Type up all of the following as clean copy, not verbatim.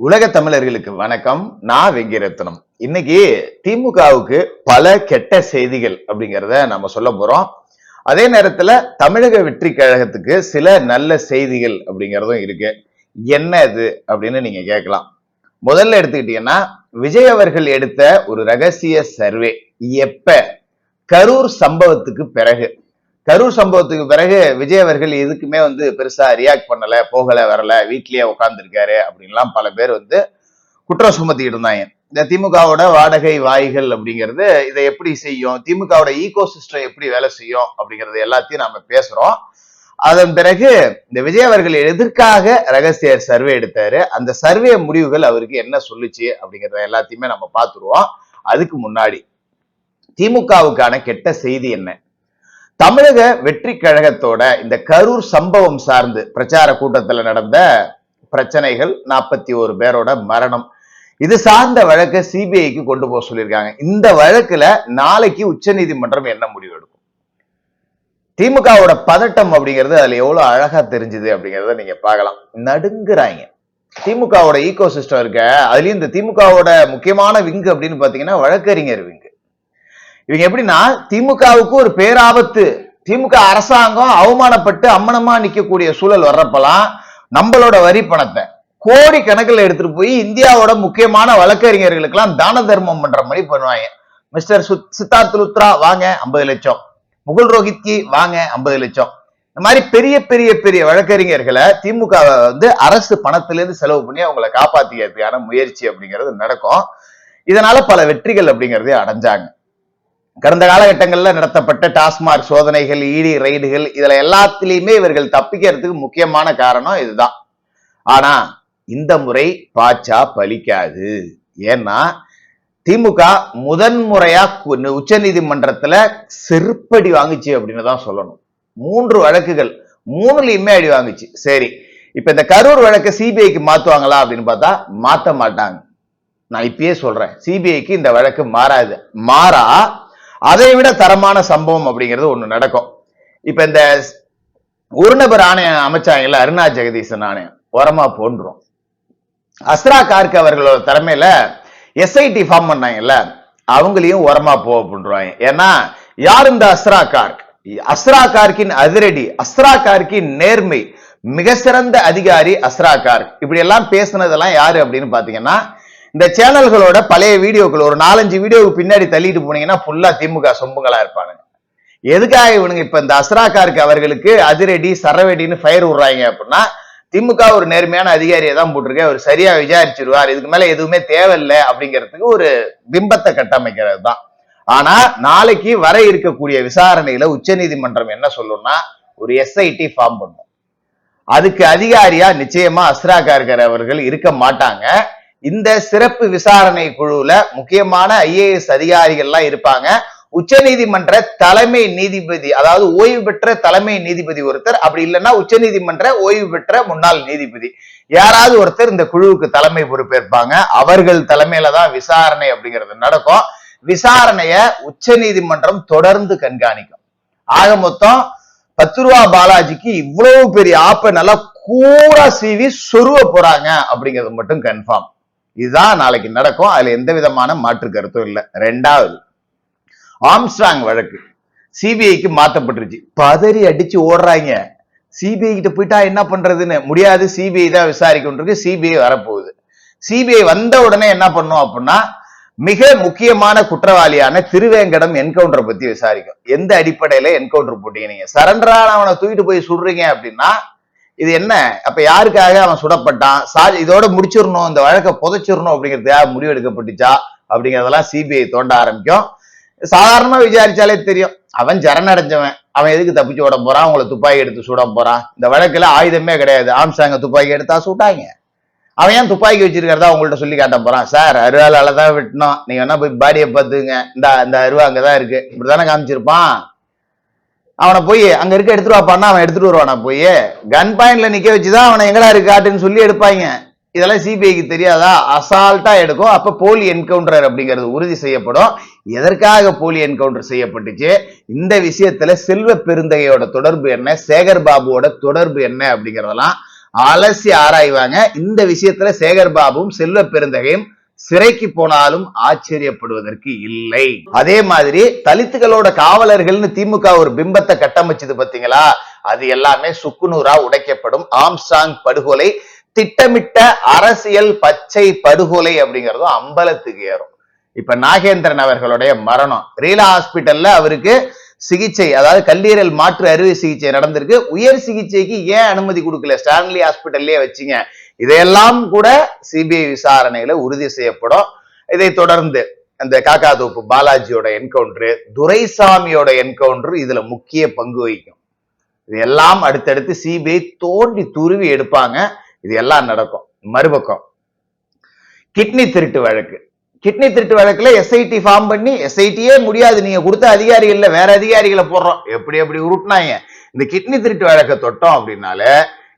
உலக தமிழர்களுக்கு வணக்கம். நான் வெங்கிரத்னம். இன்னைக்கு திமுகவுக்கு பல கெட்ட செய்திகள் அப்படிங்கிறத நம்ம சொல்ல போறோம். அதே நேரத்துல தமிழக வெற்றி கழகத்துக்கு சில நல்ல செய்திகள் அப்படிங்கிறதும் இருக்கு. என்ன இது அப்படின்னு நீங்க கேட்கலாம். முதல்ல எடுத்துக்கிட்டீங்கன்னா, விஜய் அவர்கள் எடுத்த ஒரு ரகசிய சர்வே. எப்ப? கரூர் சம்பவத்துக்கு பிறகு. கரூர் சம்பவத்துக்கு பிறகு விஜய் அவர்கள் எதுக்குமே பெருசா ரியாக்ட் பண்ணல, போகல, வரல, வீட்லயே உட்கார்ந்து இருக்காரு அப்படின்லாம் பல பேர் குற்றம் சுமத்திட்டு இருந்தாங்க. இந்த திமுகவோட வாடகை வாய்கள் அப்படிங்கிறது இதை எப்படி செய்யும், திமுகவோட ஈகோ சிஸ்டம் எப்படி வேலை செய்யும் அப்படிங்கறது எல்லாத்தையும் நாம பேசுறோம். அதன் பிறகு இந்த விஜய் அவர்கள் எதற்காக ரகசிய சர்வே எடுத்தாரு, அந்த சர்வே முடிவுகள் அவருக்கு என்ன சொல்லுச்சு அப்படிங்கறத எல்லாத்தையுமே நம்ம பார்த்துருவோம். அதுக்கு முன்னாடி திமுகவுக்கான கெட்ட செய்தி என்ன? தமிழக வெற்றி கழகத்தோட இந்த கரூர் சம்பவம் சார்ந்து பிரச்சார கூட்டத்தில் நடந்த பிரச்சனைகள், 41 பேரோட மரணம், இது சார்ந்த வழக்கை சிபிஐக்கு கொண்டு போக சொல்லியிருக்காங்க. இந்த வழக்குல நாளைக்கு உச்ச நீதிமன்றம் என்ன முடிவு எடுக்கும்? திமுகவோட பதட்டம் அப்படிங்கிறது அதுல எவ்வளவு அழகா தெரிஞ்சுது அப்படிங்கறத நீங்க பார்க்கலாம். நடுங்குறாங்க. திமுகவோட ஈகோ சிஸ்டம் இருக்க, அதுலயும் இந்த திமுகவோட முக்கியமான விங்கு அப்படின்னு பாத்தீங்கன்னா வழக்கறிஞர் விங்கு. இவங்க எப்படின்னா, திமுகவுக்கு ஒரு பேராபத்து, திமுக அரசாங்கம் அவமானப்பட்டு அம்மனமா நிக்கக்கூடிய சூழல் வர்றப்பெல்லாம் நம்மளோட வரி பணத்தை கோடி கணக்கில் எடுத்துட்டு போய் இந்தியாவோட முக்கியமான வழக்கறிஞர்களுக்கு எல்லாம் தான தர்மம் பண்ற மாதிரி பண்ணுவாங்க. மிஸ்டர் சித்தார்த் லுத்ரா வாங்க 50 லட்சம், முகுல் ரோஹித்கி வாங்க 50 லட்சம். இந்த மாதிரி பெரிய பெரிய பெரிய வழக்கறிஞர்களை திமுக அரசு பணத்திலிருந்து செலவு பண்ணி அவங்களை காப்பாத்திக்கிறதுக்கான முயற்சி அப்படிங்கிறது நடக்கும். இதனால பல வெற்றிகள் அப்படிங்கறதே அடைஞ்சாங்க. கடந்த காலகட்டங்கள்ல நடத்தப்பட்ட டாஸ்மாக் சோதனைகள், இடி ரைடுகள், இதுல எல்லாத்திலையுமே இவர்கள் தப்பிக்கிறதுக்கு முக்கியமான காரணம் இதுதான். ஆனா இந்த முறை பாச்சா பலிக்காது. ஏன்னா திமுக முதன்முறையா உச்ச நீதிமன்றத்துல செருப்படி வாங்குச்சு அப்படின்னு தான் சொல்லணும். 3 வழக்குகள், 3லயுமே அடி வாங்குச்சு. சரி, இப்ப இந்த கரூர் வழக்கை சிபிஐக்கு மாத்துவாங்களா அப்படின்னு பார்த்தா மாத்த மாட்டாங்க. நான் இப்பயே சொல்றேன், சிபிஐக்கு இந்த வழக்கு மாறாது. மாறா அதை விட தரமான சம்பவம் அப்படிங்கிறது ஒண்ணு நடக்கும். இப்ப இந்த ஒரு நபர் ஆணையம் அமைச்சாங்கல்ல, அருணா ஜெகதீசன் ஆணையம், ஓரமா போன்றோம். அஸ்ரா கார்க் அவர்களோட தலைமையில எஸ்ஐடி ஃபார்ம் பண்ணாங்கல்ல, அவங்களையும் ஓரமா போன்றுவாங்க. ஏன்னா யார் இந்த அஸ்ரா கார்க்? அஸ்ரா கார்க்கின் அதிரடி, அஸ்ரா கார்க்கின் நேர்மை, மிக சிறந்த அதிகாரி அஸ்ரா கார்க். இப்படி எல்லாம் பேசினதெல்லாம் யாரு அப்படின்னு பாத்தீங்கன்னா, இந்த சேனல்களோட பழைய வீடியோக்கள் ஒரு 4-5 வீடியோவுக்கு பின்னாடி தள்ளிட்டு போனீங்கன்னா ஃபுல்லா திமுக சொம்புகளா இருப்பாங்க. எதுக்காக இவனுங்க இப்ப இந்த அஸ்ரா கார்க் அவர்களுக்கு அதிரடி சரவெடின்னு ஃபயர் விடுறாங்க அப்படின்னா, திமுக ஒரு நேர்மையான அதிகாரியை தான் போட்டிருக்க, அவர் சரியா விசாரிச்சிருவார், இதுக்கு மேல எதுவுமே தேவையில்லை அப்படிங்கிறதுக்கு ஒரு பிம்பத்தை கட்டமைக்கிறது தான். ஆனா நாளைக்கு வர இருக்கக்கூடிய விசாரணையில உச்ச நீதிமன்றம் என்ன சொல்லும்னா, ஒரு எஸ்ஐடி ஃபார்ம் பண்ணும். அதுக்கு அதிகாரியா நிச்சயமா அஸ்ரா கார்கர் அவர்கள் இருக்க மாட்டாங்க. இந்த சிறப்பு விசாரணை குழுல முக்கியமான ஐஏஎஸ் அதிகாரிகள் எல்லாம் இருப்பாங்க. உச்ச நீதிமன்ற தலைமை நீதிபதி, அதாவது ஓய்வு பெற்ற தலைமை நீதிபதி ஒருத்தர், அப்படி இல்லைன்னா உச்ச நீதிமன்ற ஓய்வு பெற்ற முன்னாள் நீதிபதி, யாராவது ஒருத்தர் இந்த குழுவுக்கு தலைமை பொறுப்பேற்பாங்க. அவர்கள் தலைமையில தான் விசாரணை அப்படிங்கிறது நடக்கும். விசாரணைய உச்ச நீதிமன்றம் தொடர்ந்து கண்காணிக்கும். ஆக மொத்தம் 10 ரூபா பாலாஜிக்கு இவ்வளவு பெரிய ஆப்ப நல்லா கூரா சீவி சொருவ போறாங்க அப்படிங்கிறது மட்டும் கன்ஃபார்ம். இதுதான் நாளைக்கு நடக்கும். அதுல எந்த விதமான மாற்று கருத்தும் இல்லை. 2வது, ஆம்ஸ்ட்ராங் வழக்கு சிபிஐக்கு மாத்தப்பட்டுருச்சு. பதறி அடிச்சு ஓடுறாங்க. சிபிஐ கிட்ட போயிட்டா என்ன பண்றதுன்னு முடியாது, சிபிஐ தான் விசாரிக்கின்றது. சிபிஐ வரப்போகுது. சிபிஐ வந்த உடனே என்ன பண்ணும் அப்படின்னா, மிக முக்கியமான குற்றவாளியான திருவேங்கடம் என்கவுண்டரை பத்தி விசாரிக்கும். எந்த அடிப்படையில என்கவுண்டர் போட்டீங்க, நீங்க சரண்டரான அவனை தூக்கிட்டு போய் சுடுறீங்க அப்படின்னா இது என்ன? அப்ப யாருக்காக அவன் சுடப்பட்டான், இதோட முடிச்சிடணும், இந்த வழக்கை புதைச்சிடணும் அப்படிங்கிறதுக்காக முடிவு எடுக்கப்பட்டுச்சா அப்படிங்கறதெல்லாம் சிபிஐ தோண்ட ஆரம்பிக்கும். சாதாரணமா விசாரிச்சாலே தெரியும், அவன் ஜரணடைஞ்சவன், அவன் எதுக்கு தப்பிச்சு ஓட போறான், அவங்களை துப்பாக்கி எடுத்து சுட போறான். இந்த வழக்குல ஆயுதமே கிடையாது, ஆம்ஸ்ட்ராங்க துப்பாக்கி எடுத்தா சுட்டாங்க. அவன் ஏன் துப்பாக்கி வச்சிருக்கிறதா உங்கள்ட்ட சொல்லி காட்ட போறான்? சார், அருவாளால தான் வெட்டணும், நீங்க வேணா போய் பாடியை பார்த்துங்க, இந்த அருவா அங்கதான் இருக்கு, இப்படித்தானே காமிச்சிருப்பான். அவனை போய் அங்க இருக்க எடுத்துட்டு வாப்பான்னா அவன் எடுத்துட்டு வருவானா? போய் கன் பாயிண்ட்ல நிக்க வச்சுதான் அவனை எங்கடா இருக்காட்டுன்னு சொல்லி எடுப்பாங்க. இதெல்லாம் சிபிஐக்கு தெரியாதா? அசால்ட்டா எடுக்கும். அப்ப போலி என்கவுண்டர் அப்படிங்கிறது உறுதி செய்யப்படும். எதற்காக போலி என்கவுண்டர் செய்யப்பட்டுச்சு, இந்த விஷயத்துல செல்வ பெருந்தகையோட தொடர்பு என்ன, சேகர் பாபுவோட தொடர்பு என்ன அப்படிங்கறதெல்லாம் அலசி ஆராய்வாங்க. இந்த விஷயத்துல சேகர் பாபுவும் செல்வ பெருந்தகையும் சிறைக்கு போனாலும் ஆச்சரியப்படுவதற்கு இல்லை. அதே மாதிரி தலித்துகளோட காவலர்கள்னு திமுக ஒரு பிம்பத்தை கட்டமைச்சது பாத்தீங்களா, அது எல்லாமே சுக்குநூறா உடைக்கப்படும். ஆம்ஸ்ட்ராங் படுகொலை திட்டமிட்ட அரசியல் பச்சை படுகொலை அப்படிங்கறதும் அம்பலத்துக்கு ஏறும். இப்ப நாகேந்திரன் அவர்களுடைய மரணம், ரீலா ஹாஸ்பிட்டல்ல அவருக்கு சிகிச்சை, அதாவது கல்லீரல் மாற்று அறுவை சிகிச்சை நடந்திருக்கு. உயர் சிகிச்சைக்கு ஏன் அனுமதி கொடுக்கல? ஸ்டான்லி ஹாஸ்பிட்டல்லே வச்சுங்க. இதையெல்லாம் கூட சிபிஐ விசாரணையில உறுதி செய்யப்படும். இதை தொடர்ந்து அந்த காக்காதோப்பு பாலாஜியோட என்கவுண்டர், துரைசாமியோட என்கவுண்டர் இதுல முக்கிய பங்கு வகிக்கும். இதெல்லாம் அடுத்தடுத்து சிபிஐ தோண்டி துருவி எடுப்பாங்க. இது எல்லாம் நடக்கும். மறுபக்கம் கிட்னி திருட்டு வழக்கு, கிட்னி திருட்டு வழக்குல எஸ்ஐடி ஃபார்ம் பண்ணி, எஸ்ஐடியே முடியாது, நீங்க கொடுத்த அதிகாரிகள்ல வேற அதிகாரிகளை போடுறோம், எப்படி உருட்டினாங்க. இந்த கிட்னி திருட்டு வழக்கை தொட்டோம் அப்படின்னால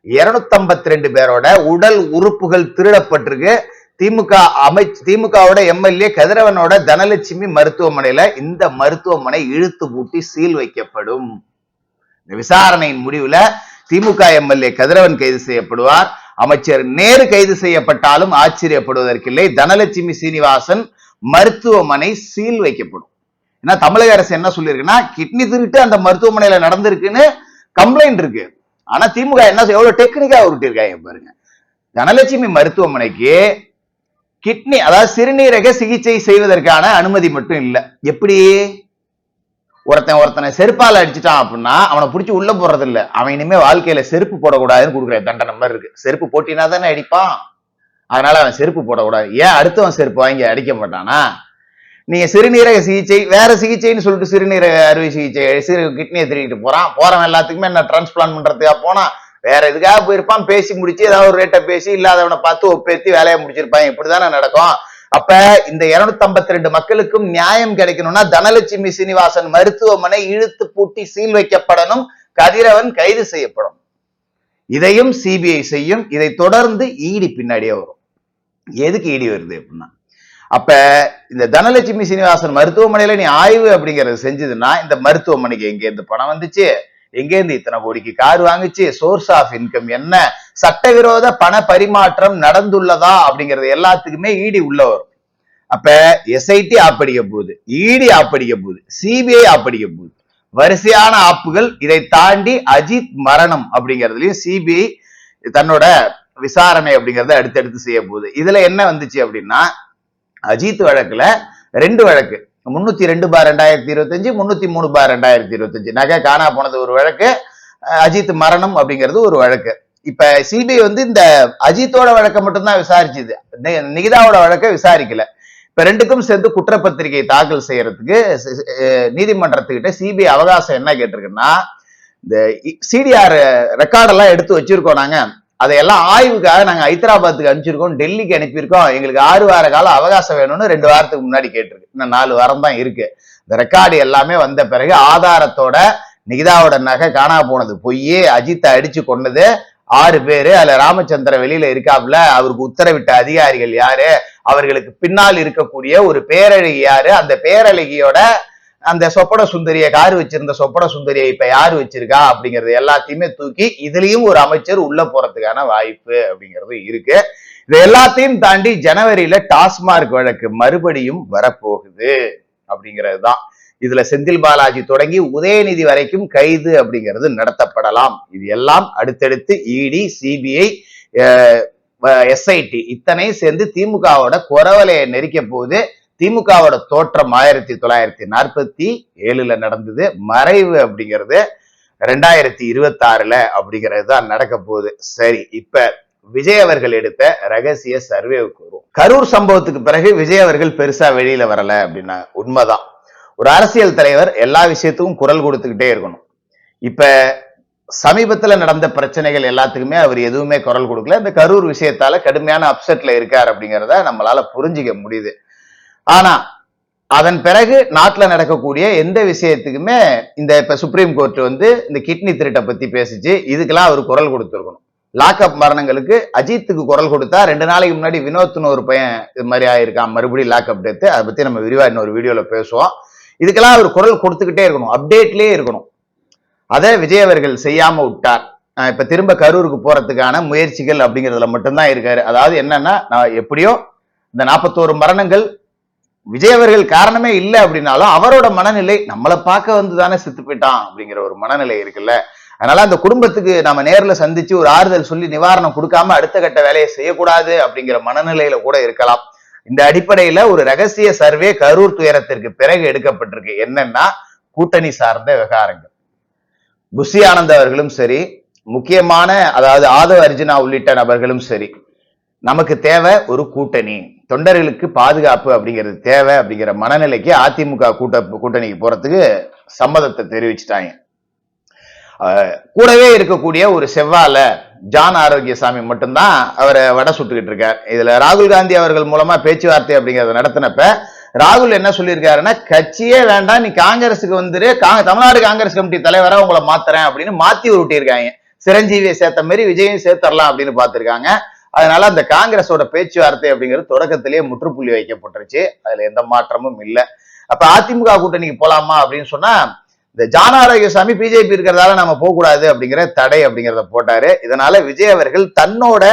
252 பேரோட உடல் உறுப்புகள் திருடப்பட்டிருக்கு. திமுகவோட எம்எல்ஏ கதிரவனோட தனலட்சுமி மருத்துவமனையில இந்த மருத்துவமனை இழுத்து பூட்டி சீல் வைக்கப்படும். இந்த விசாரணையின் முடிவுல திமுக எம்எல்ஏ கதிரவன் கைது செய்யப்படுவார். அமைச்சர் நேரு கைது செய்யப்பட்டாலும் ஆச்சரியப்படுவதற்கில்லை. தனலட்சுமி சீனிவாசன் மருத்துவமனை சீல் வைக்கப்படும். ஏன்னா தமிழக அரசு என்ன சொல்லியிருக்குன்னா, கிட்னி திருட்டு அந்த மருத்துவமனையில நடந்திருக்குன்னு கம்ப்ளைண்ட் இருக்கு. ஆனா திமுக என்ன எவ்வளவு டெக்னிக்கா உருட்டிருக்காங்க பாருங்க. தனலட்சுமி மருத்துவமனைக்கு கிட்னி, அதாவது சிறுநீரக சிகிச்சை செய்வதற்கான அனுமதி மட்டும் இல்ல. எப்படி? ஒருத்தனை செருப்பால அடிச்சுட்டான் அப்படின்னா அவனை பிடிச்சி உள்ள போறது இல்ல, அவன் இனிமே வாழ்க்கையில செருப்பு போடக்கூடாதுன்னு கொடுக்குற தண்டனை மாதிரி இருக்கு. செருப்பு போட்டினா தானே அடிப்பான், அதனால அவன் செருப்பு போடக்கூடாது. ஏன் அடுத்தவன் செருப்பு வாங்கி அடிக்க மாட்டானா? நீங்க சிறுநீரக சிகிச்சை வேற சிகிச்சைன்னு சொல்லிட்டு சிறுநீரக அறுவை சிகிச்சை கிட்னியை திருடிட்டு போறவன் எல்லாத்துக்குமே என்ன டிரான்ஸ்பிளான் பண்றதுக்காக போனா, வேற எதுக்காக போயிருப்பான். பேசி முடிச்சு ஏதாவது ஒரு ரேட்டை பேசி இல்லாதவனை பார்த்து ஒப்பேத்தி வேலையை முடிச்சிருப்பான். இப்படிதானே நடக்கும். அப்ப இந்த 252 மக்களுக்கும் நியாயம் கிடைக்கணும்னா தனலட்சுமி சீனிவாசன் மருத்துவமனை இழுத்து பூட்டி சீல் வைக்கப்படணும், கதிரவன் கைது செய்யப்படும். இதையும் சிபிஐ செய்யும். இதை தொடர்ந்து இடி பின்னாடியே வரும். எதுக்கு இடி வருது அப்படின்னா, அப்ப இந்த தனலட்சுமி சீனிவாசன் மருத்துவமனையில நீ ஆய்வு அப்படிங்கறது செஞ்சதுன்னா, இந்த மருத்துவமனைக்கு எங்க இருந்து பணம் வந்துச்சு, எங்க இருந்து இத்தனை கோடிக்கு கார் வாங்குச்சு, சோர்ஸ் ஆஃப் இன்கம் என்ன, சட்டவிரோத பண பரிமாற்றம் நடந்துள்ளதா அப்படிங்கிறது எல்லாத்துக்குமே இடி உள்ள வரும். அப்ப எஸ்ஐடி ஆப்படிக்க போகுது, இடி ஆப்படிக்க போகுது, சிபிஐ ஆப்படிக்க போகுது, வரிசையான ஆப்புகள். இதை தாண்டி அஜித் மரணம் அப்படிங்கிறதுலயும் சிபிஐ தன்னோட விசாரணை அப்படிங்கறத அடுத்தடுத்து செய்ய போகுது. இதுல என்ன வந்துச்சு அப்படின்னா, அஜித் வழக்குல 2 வழக்கு, 302/2025, 303/2025 நகை காணா போனது ஒரு வழக்கு, அஜித் மரணம் அப்படிங்கிறது ஒரு வழக்கு. இப்ப சிபிஐ இந்த அஜித்தோட வழக்கை மட்டும்தான் விசாரிச்சுது, நிகிதாவோட வழக்கை விசாரிக்கல. இப்ப 2க்கும் சேர்ந்து குற்றப்பத்திரிகை தாக்கல் செய்யறதுக்கு நீதிமன்றத்துக்கிட்ட சிபிஐ அவகாசம் என்ன கேட்டிருக்குன்னா, இந்த சிடிஆர் ரெக்கார்டெல்லாம் எடுத்து வச்சிருக்கோம், நாங்க அதையெல்லாம் ஆய்வுக்காக நாங்க ஹைதராபாத்துக்கு அனுப்பிச்சிருக்கோம், டெல்லிக்கு அனுப்பியிருக்கோம், எங்களுக்கு 6 வார கால அவகாசம் வேணும்னு 2 வாரத்துக்கு முன்னாடி கேட்டிருக்கு. இன்னும் 4 வாரம் தான் இருக்கு. இந்த ரெக்கார்டு எல்லாமே வந்த பிறகு ஆதாரத்தோட நிகிதாவோட நகை காணா போனது பொய்யே, அஜித்தை அடிச்சு கொண்டது 6 பேரு, அதுல ராமச்சந்திர வெளியில இருக்காப்புல, அவருக்கு உத்தரவிட்ட அதிகாரிகள் யாரு, அவர்களுக்கு பின்னால் இருக்கக்கூடிய ஒரு பேரழகி யாரு, அந்த பேரழகியோட அந்த சொப்பட சுந்தரிய காரு வச்சிருந்த சொப்பட சுந்தரியை இப்ப யாரு வச்சிருக்கா அப்படிங்கிறது எல்லாத்தையுமே தூக்கி இதுலயும் ஒரு அமைச்சர் உள்ள போறதுக்கான வாய்ப்பு அப்படிங்கிறது இருக்கு. இது எல்லாத்தையும் தாண்டி ஜனவரியில டாஸ்மார்க் வழக்கு மறுபடியும் வரப்போகுது அப்படிங்கிறது தான். இதுல செந்தில் பாலாஜி தொடங்கி உதயநிதி வரைக்கும் கைது அப்படிங்கிறது நடத்தப்படலாம். இது எல்லாம் அடுத்தடுத்து இடி, சிபிஐ, எஸ்ஐடி இத்தனை சேர்ந்து திமுகவோட குரவலையை நெரிக்க போகுது. திமுகவோட தோற்றம் 1947 நடந்தது, மறைவு அப்படிங்கிறது 2026 அப்படிங்கிறது தான் நடக்க போகுது. சரி, இப்ப விஜய் அவர்கள் எடுத்த ரகசிய சர்வேவுக்கு வருவோம். கரூர் சம்பவத்துக்கு பிறகு விஜய் அவர்கள் பெருசா வெளியில வரல அப்படின்னா உண்மைதான். ஒரு அரசியல் தலைவர் எல்லா விஷயத்துக்கும் குரல் கொடுத்துக்கிட்டே இருக்கணும். இப்ப சமீபத்துல நடந்த பிரச்சனைகள் எல்லாத்துக்குமே அவர் எதுவுமே குரல் கொடுக்கல. இந்த கரூர் விஷயத்தால கடுமையான அப்செட்ல இருக்கார் அப்படிங்கிறத நம்மளால புரிஞ்சுக்க முடியுது. ஆனா அதன் பிறகு நாட்டுல நடக்கக்கூடிய எந்த விஷயத்துக்குமே இப்ப சுப்ரீம் கோர்ட் இந்த கிட்னி திருட்டை பத்தி பேசிச்சு, இதுக்கெல்லாம் அவர் குரல் கொடுத்திருக்கணும். லாக்அப் மரணங்களுக்கு அஜித்துக்கு குரல் கொடுத்தா 2 நாளைக்கு முன்னாடி வினோத்னு ஒரு பையன் இது மாதிரி ஆயிருக்கான், மறுபடியும் லாக்அப் டெத்து, அதை பத்தி நம்ம விரிவா இன்னொரு வீடியோல பேசுவோம். இதுக்கெல்லாம் அவர் குரல் கொடுத்துக்கிட்டே இருக்கணும், அப்டேட்லயே இருக்கணும். அதை விஜய் அவர்கள் செய்யாம விட்டார். இப்ப திரும்ப கரூருக்கு போறதுக்கான முயற்சிகள் அப்படிங்கிறதுல மட்டும்தான் இருக்காரு. அதாவது என்னன்னா, நான் எப்படியோ இந்த 41 மரணங்கள் விஜய் அவர்கள் காரணமே இல்லை அப்படின்னாலும் அவரோட மனநிலை நம்மளை பார்க்க வந்து தானே செத்து போயிட்டான் அப்படிங்கிற ஒரு மனநிலை இருக்குல்ல. அதனால அந்த குடும்பத்துக்கு நம்ம நேர்ல சந்திச்சு ஒரு ஆறுதல் சொல்லி நிவாரணம் கொடுக்காம அடுத்த கட்ட வேலையை செய்யக்கூடாது அப்படிங்கிற மனநிலையில கூட இருக்கலாம். இந்த அடிப்படையில ஒரு ரகசிய சர்வே கரூர் துயரத்திற்கு பிறகு எடுக்கப்பட்டிருக்கு. என்னன்னா, கூட்டணி சார்ந்த விவகாரங்கள். புஷி ஆனந்த் அவர்களும் சரி, முக்கியமான அதாவது ஆதவ் அர்ஜுனா உள்ளிட்ட நபர்களும் சரி, நமக்கு தேவை ஒரு கூட்டணி, தொண்டர்களுக்கு பாதுகாப்பு அப்படிங்கிறது தேவை அப்படிங்கிற மனநிலைக்கு அதிமுக கூட்டணிக்கு போறதுக்கு சம்மதத்தை தெரிவிச்சுட்டாங்க. கூடவே இருக்கக்கூடிய ஒரு செவ்வால ஜான் ஆரோக்கியசாமி மட்டும்தான் அவரை வடை சுட்டுக்கிட்டு இருக்கார். இதுல ராகுல் காந்தி அவர்கள் மூலமா பேச்சுவார்த்தை அப்படிங்கறத நடத்தினப்ப ராகுல் என்ன சொல்லியிருக்காருன்னா, கட்சியே வேண்டாம், நீ காங்கிரஸுக்கு வந்துரு, தமிழ்நாடு காங்கிரஸ் கமிட்டி தலைவரா உங்களை மாத்துறேன் அப்படின்னு மாத்தி உருட்டியிருக்காங்க. சிரஞ்சீவியை சேர்த்த மாதிரி விஜயும் சேர்த்தரலாம் அப்படின்னு பார்த்திருக்காங்க. அதனால அந்த காங்கிரஸோட பேச்சுவார்த்தை அப்படிங்கிறது தொடக்கத்திலேயே முற்றுப்புள்ளி வைக்கப்பட்டுருச்சு. அதுல எந்த மாற்றமும் இல்லை. அப்ப அதிமுக கூட்டணிக்கு போலாமா அப்படின்னு சொன்னா, இந்த ஜான் ஆரோக்கியசாமி பிஜேபி இருக்கிறதால நம்ம போக கூடாது அப்படிங்கிற தடை அப்படிங்கிறத போட்டாரு. இதனால விஜய் அவர்கள் தன்னோட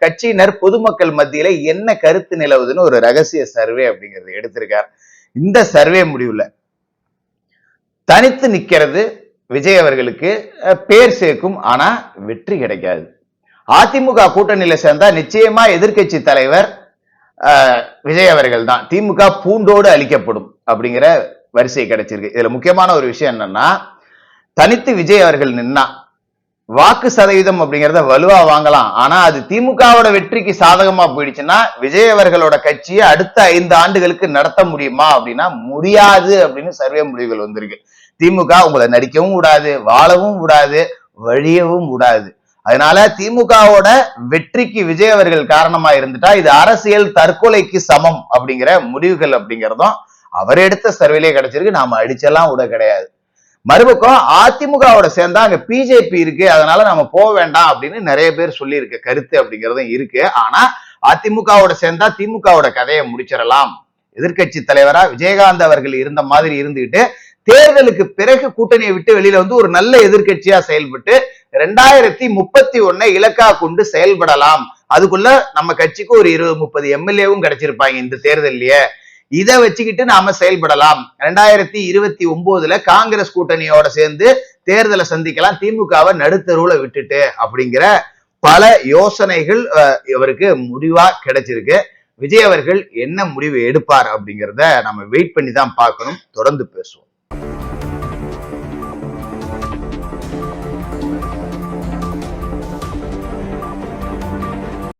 கட்சியினர் பொதுமக்கள் மத்தியில என்ன கருத்து நிலவுதுன்னு ஒரு ரகசிய சர்வே அப்படிங்கிறது எடுத்திருக்கார். இந்த சர்வே முடிவுல தனித்து நிக்கிறது விஜய் அவர்களுக்கு பேர் சேர்க்கும், ஆனா வெற்றி கிடைக்காது. அதிமுக கூட்டணியில சேர்ந்தா நிச்சயமா எதிர்கட்சி தலைவர் விஜய் அவர்கள் தான். திமுக பூண்டோடு அளிக்கப்படும் அப்படிங்கிற வரிசை கிடைச்சிருக்கு. இதுல முக்கியமான ஒரு விஷயம் என்னன்னா, தனித்து விஜய் அவர்கள் நின்னா வாக்கு சதவீதம் அப்படிங்கிறத வலுவா வாங்கலாம். ஆனா அது திமுகவோட வெற்றிக்கு சாதகமா போயிடுச்சுன்னா விஜய் அவர்களோட கட்சியை அடுத்த 5 ஆண்டுகளுக்கு நடத்த முடியுமா அப்படின்னா முடியாது அப்படின்னு சர்வே முடிவுகள் வந்திருக்கு. திமுக உங்களை நடிக்கவும் விடாது, வாழவும் விடாது, வழியவும் விடாது. அதனால திமுகவோட வெற்றிக்கு விஜய் அவர்கள் காரணமா இருந்துட்டா இது அரசியல் தற்கொலைக்கு சமம் அப்படிங்கிற முடிவுகள் அப்படிங்கிறதும் அவர் எடுத்த சர்வேலே கிடைச்சிருக்கு. நாம அடிச்செல்லாம் விட கிடையாது. மறுபக்கம் அதிமுகவோட சேர்ந்தா அங்க பிஜேபி இருக்கு, அதனால நம்ம போக வேண்டாம் அப்படின்னு நிறைய பேர் சொல்லி இருக்க கருத்து அப்படிங்கிறதும் இருக்கு. ஆனா அதிமுகவோட சேர்ந்தா திமுகவோட கதையை முடிச்சிடலாம். எதிர்கட்சி தலைவரா விஜயகாந்த் அவர்கள் இருந்த மாதிரி இருந்துகிட்டு தேர்தலுக்கு பிறகு கூட்டணியை விட்டு வெளியில வந்து ஒரு நல்ல எதிர்கட்சியா செயல்பட்டு 2031 இலக்கா கொண்டு செயல்படலாம். அதுக்குள்ள நம்ம கட்சிக்கு ஒரு 20-30 எம்எல்ஏவும் கிடைச்சிருப்பாங்க இந்த தேர்தலையே. இதை வச்சுக்கிட்டு நாம செயல்படலாம். 2029 காங்கிரஸ் கூட்டணியோட சேர்ந்து தேர்தலை சந்திக்கலாம், திமுகவை நடுத்தருவுல விட்டுட்டு அப்படிங்கிற பல யோசனைகள் இவருக்கு முடிவா கிடைச்சிருக்கு. விஜய் அவர்கள் என்ன முடிவு எடுப்பார் அப்படிங்கிறத நம்ம வெயிட் பண்ணி தான் பார்க்கணும். தொடர்ந்து பேசுவோம்.